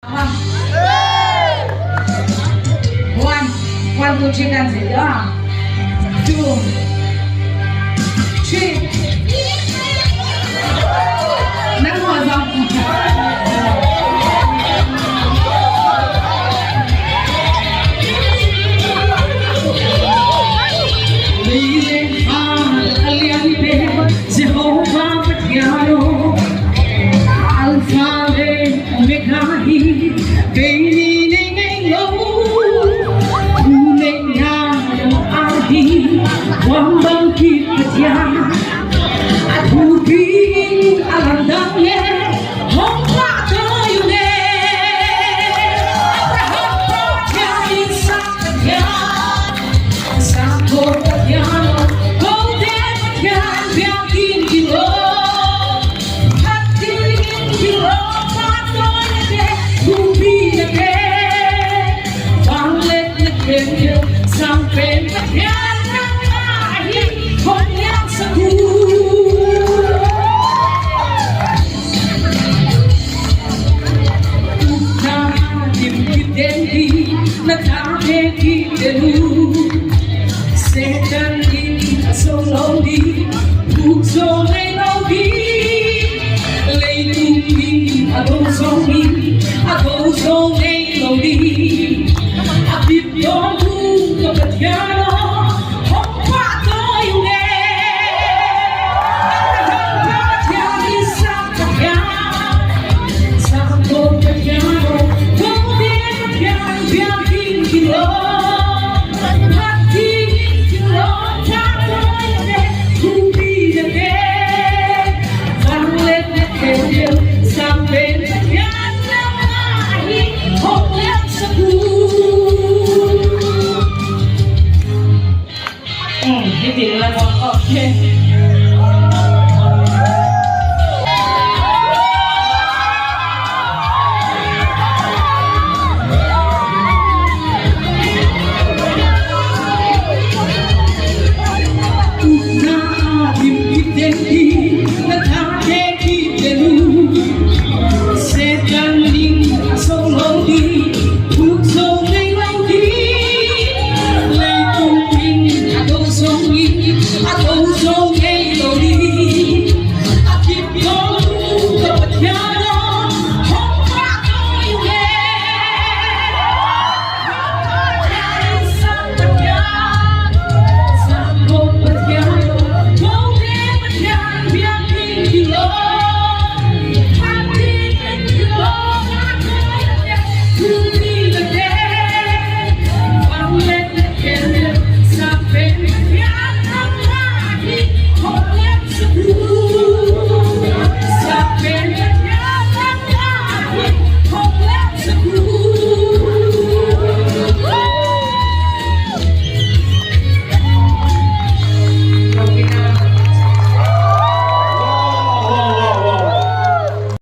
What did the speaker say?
One, two, three, and say, 2, 3. None more song. Leaning on a little Jehovah Pathian, Alpha and Omega, baby. Wambang Pathian, aku bingung alam damnya, hongkak kayunya, Pathian Pathian, sangkut Pathian, kau Pathian biakin kilo, hati kilo patonya deh, bumi deh, banglet deh, sampai Pathian. Setan ini so lonely, so